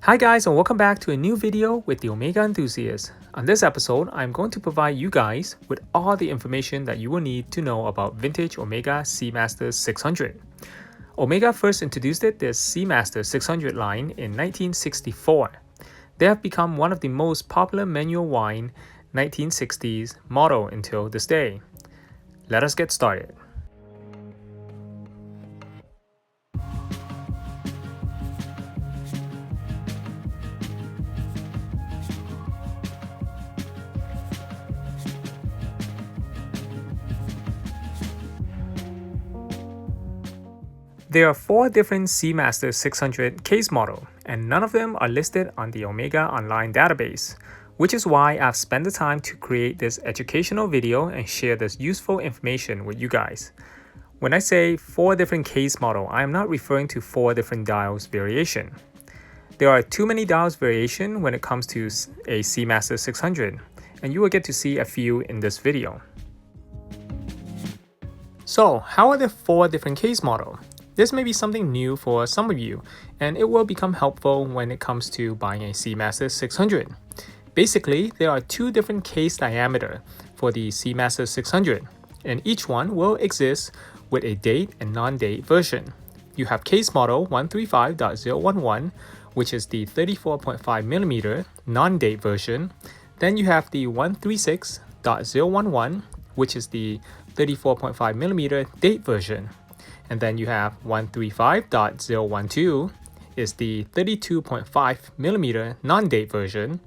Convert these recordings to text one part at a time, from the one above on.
Hi guys, and welcome back to a new video with the Omega Enthusiast. On this episode, I'm going to provide you guys with all the information that you will need to know about vintage Omega Seamaster 600. Omega first introduced this Seamaster 600 line in 1964. They have become one of the most popular manual wine 1960s model until this day. Let us get started. There are 4 different Seamaster 600 case models, and none of them are listed on the Omega online database, which is why I've spent the time to create this educational video and share this useful information with you guys. When I say 4 different case models, I am not referring to 4 different dials variation. There are too many dials variation when it comes to a Seamaster 600, and you will get to see a few in this video. So, how are the 4 different case models? This may be something new for some of you, and it will become helpful when it comes to buying a Seamaster 600. Basically, there are 2 different case diameters for the Seamaster 600, and each one will exist with a date and non-date version. You have case model 135.011, which is the 34.5mm non-date version. Then you have the 136.011, which is the 34.5mm date version. And then you have 135.012 is the 32.5mm non-date version.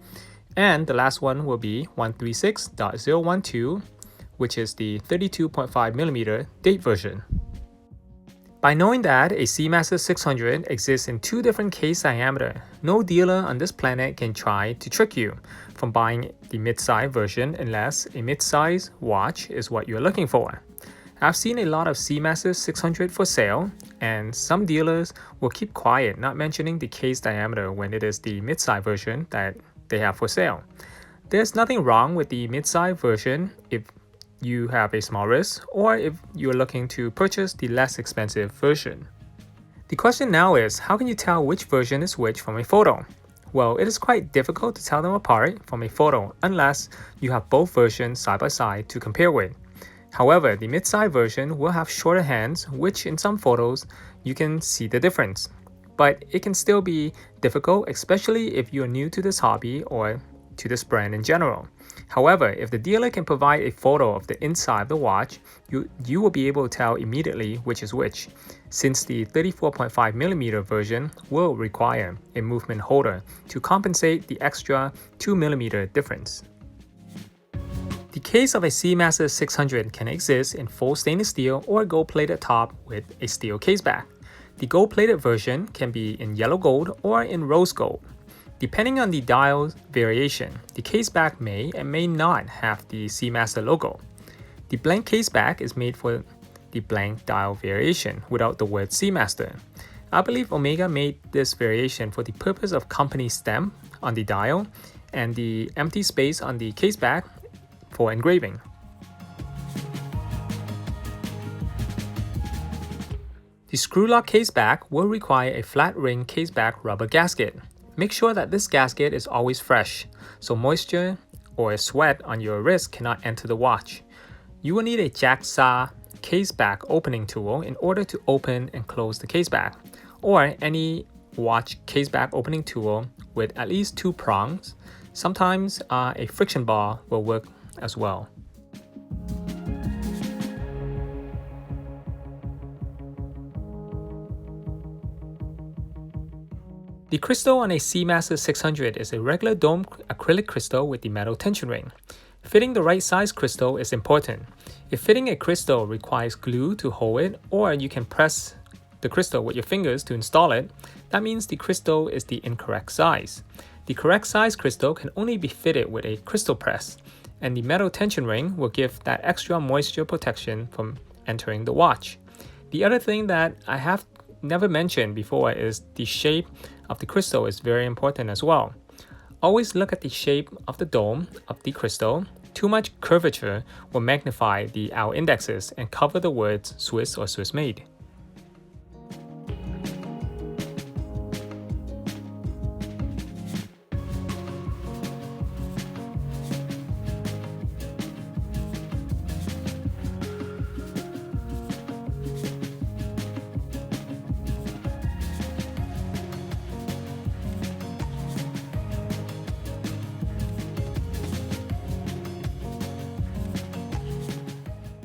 And the last one will be 136.012, which is the 32.5mm date version. By knowing that a Seamaster 600 exists in 2 different case diameters, no dealer on this planet can try to trick you from buying the mid-size version unless a mid-size watch is what you're looking for. I've seen a lot of Seamaster 600 for sale, and some dealers will keep quiet, not mentioning the case diameter when it is the mid-size version that they have for sale. There's nothing wrong with the mid-size version if you have a small wrist or if you're looking to purchase the less expensive version. The question now is, how can you tell which version is which from a photo? Well, it is quite difficult to tell them apart from a photo unless you have both versions side by side to compare with. However, the mid-size version will have shorter hands, which in some photos you can see the difference. But it can still be difficult, especially if you're new to this hobby or to this brand in general. However, if the dealer can provide a photo of the inside of the watch, you will be able to tell immediately which is which, since the 34.5mm version will require a movement holder to compensate the extra 2mm difference. The case of a Seamaster 600 can exist in full stainless steel or gold-plated top with a steel case back. The gold-plated version can be in yellow gold or in rose gold. Depending on the dial variation, the case back may and may not have the Seamaster logo. The blank case back is made for the blank dial variation without the word Seamaster. I believe Omega made this variation for the purpose of company stamp on the dial and the empty space on the case back for engraving. The screw lock case back will require a flat ring case back rubber gasket. Make sure that this gasket is always fresh, so moisture or sweat on your wrist cannot enter the watch. You will need a jacksaw case back opening tool in order to open and close the case back, or any watch case back opening tool with at least 2 prongs. Sometimes a friction bar will work as well. The crystal on a Seamaster 600 is a regular dome acrylic crystal with the metal tension ring. Fitting the right size crystal is important. If fitting a crystal requires glue to hold it, or you can press the crystal with your fingers to install it, that means the crystal is the incorrect size. The correct size crystal can only be fitted with a crystal press, and the metal tension ring will give that extra moisture protection from entering the watch. The other thing that I have never mentioned before is the shape of the crystal is very important as well. Always look at the shape of the dome of the crystal. Too much curvature will magnify the hour indexes and cover the words Swiss or Swiss made.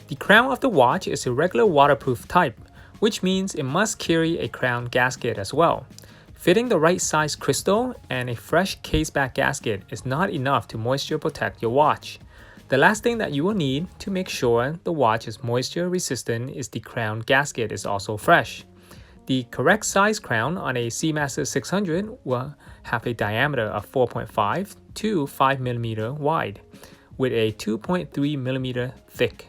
The crown of the watch is a regular waterproof type, which means it must carry a crown gasket as well. Fitting the right size crystal and a fresh caseback gasket is not enough to moisture protect your watch. The last thing that you will need to make sure the watch is moisture resistant is the crown gasket is also fresh. The correct size crown on a Seamaster 600 will have a diameter of 4.5 to 5 mm wide, with a 2.3 mm thick.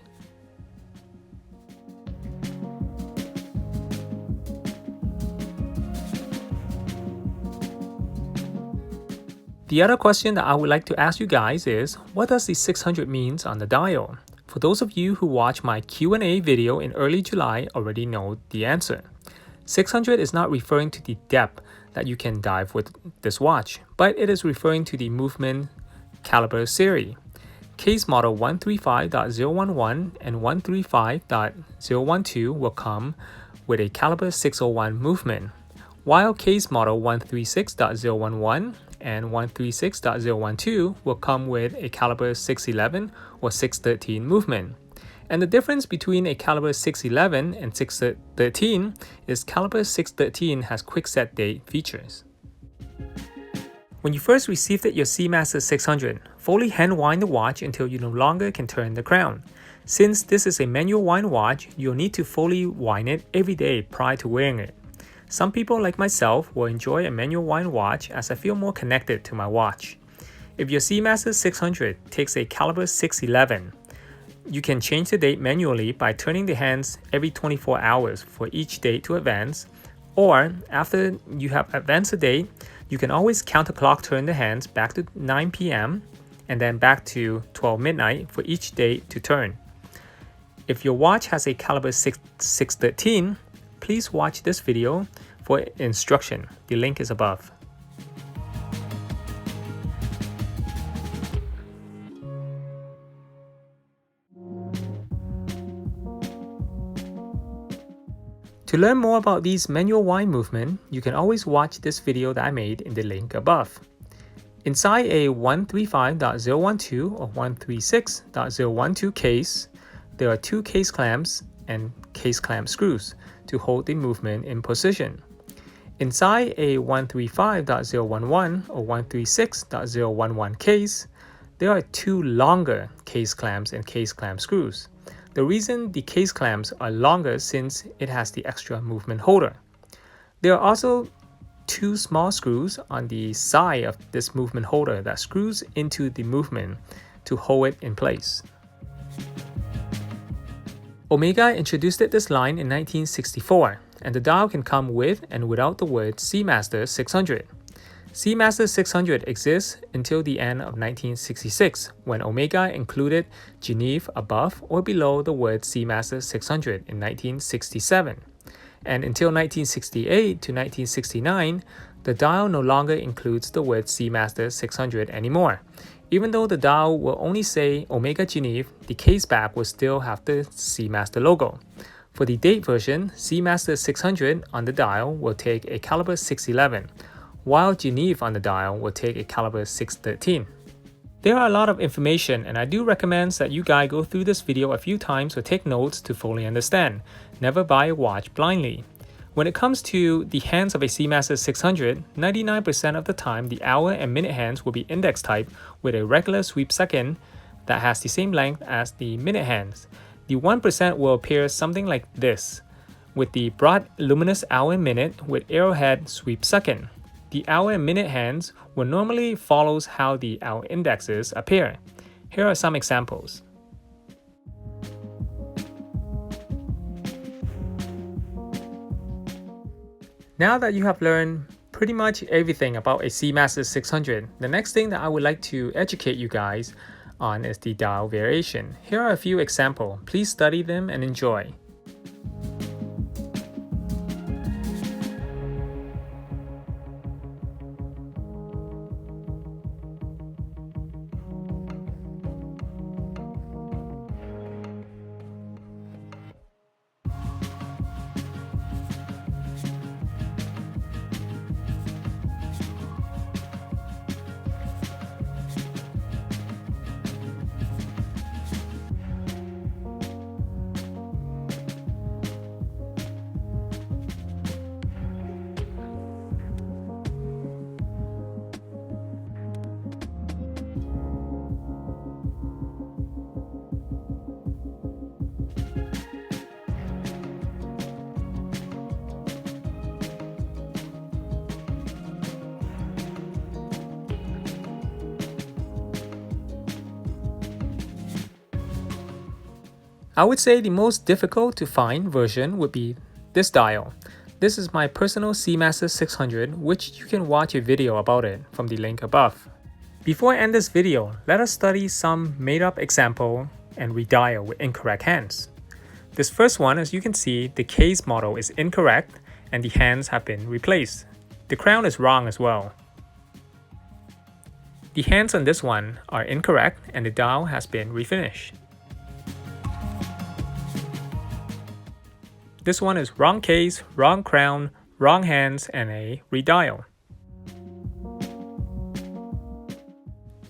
The other question that I would like to ask you guys is, what does the 600 means on the dial? For those of you who watched my Q&A video in early July already know the answer. 600 is not referring to the depth that you can dive with this watch, but it is referring to the movement caliber series. Case model 135.011 and 135.012 will come with a caliber 601 movement, while case model 136.011 and 136.012 will come with a caliber 611 or 613 movement. And the difference between a caliber 611 and 613 is caliber 613 has quick set date features. When you first received your Seamaster 600, fully hand wind the watch until you no longer can turn the crown. Since this is a manual wind watch, you'll need to fully wind it every day prior to wearing it. Some people like myself will enjoy a manual wind watch as I feel more connected to my watch. If your Seamaster 600 takes a caliber 611, you can change the date manually by turning the hands every 24 hours for each date to advance, or after you have advanced the date, you can always counterclock turn the hands back to 9 p.m. and then back to 12 midnight for each date to turn. If your watch has a caliber 613, please watch this video for instruction. The link is above. To learn more about these manual wind movement, you can always watch this video that I made in the link above. Inside a 135.012 or 136.012 case, there are two case clamps and case clamp screws to hold the movement in position. Inside a 135.011 or 136.011 case, there are two longer case clamps and case clamp screws. The reason the case clamps are longer since it has the extra movement holder. There are also two small screws on the side of this movement holder that screws into the movement to hold it in place. Omega introduced this line in 1964, and the dial can come with and without the word Seamaster 600. Seamaster 600 exists until the end of 1966, when Omega included Geneve above or below the word Seamaster 600 in 1967. And until 1968 to 1969, the dial no longer includes the word Seamaster 600 anymore. Even though the dial will only say Omega Geneve, the case back will still have the Seamaster logo. For the date version, Seamaster 600 on the dial will take a caliber 611, while Geneve on the dial will take a caliber 613. There are a lot of information, and I do recommend that you guys go through this video a few times or take notes to fully understand. Never buy a watch blindly. When it comes to the hands of a Seamaster 600, 99% of the time the hour and minute hands will be index type with a regular sweep second that has the same length as the minute hands. The 1% will appear something like this, with the broad luminous hour and minute with arrowhead sweep second. The hour and minute hands will normally follows how the hour indexes appear. Here are some examples. Now that you have learned pretty much everything about a Seamaster 600, the next thing that I would like to educate you guys on is the dial variation. Here are a few examples. Please study them and enjoy. I would say the most difficult to find version would be this dial. This is my personal Seamaster 600, which you can watch a video about it from the link above. Before I end this video, let us study some made-up example and redial with incorrect hands. This first one, as you can see, the case model is incorrect and the hands have been replaced. The crown is wrong as well. The hands on this one are incorrect and the dial has been refinished. This one is wrong case, wrong crown, wrong hands, and a redial.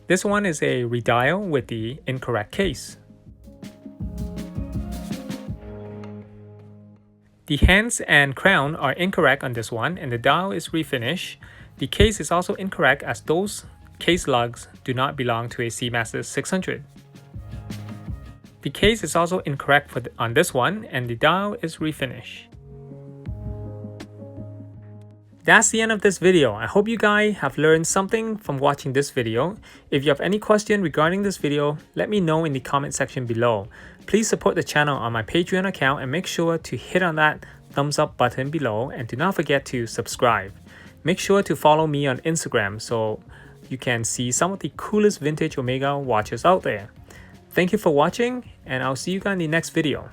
This one is a redial with the incorrect case. The hands and crown are incorrect on this one and the dial is refinished. The case is also incorrect as those case lugs do not belong to a Seamaster 600. The case is also incorrect on this one and the dial is refinished. That's the end of this video. I hope you guys have learned something from watching this video. If you have any question regarding this video, let me know in the comment section below. Please support the channel on my Patreon account and make sure to hit on that thumbs up button below and do not forget to subscribe. Make sure to follow me on Instagram so you can see some of the coolest vintage Omega watches out there. Thank you for watching and I'll see you guys in the next video.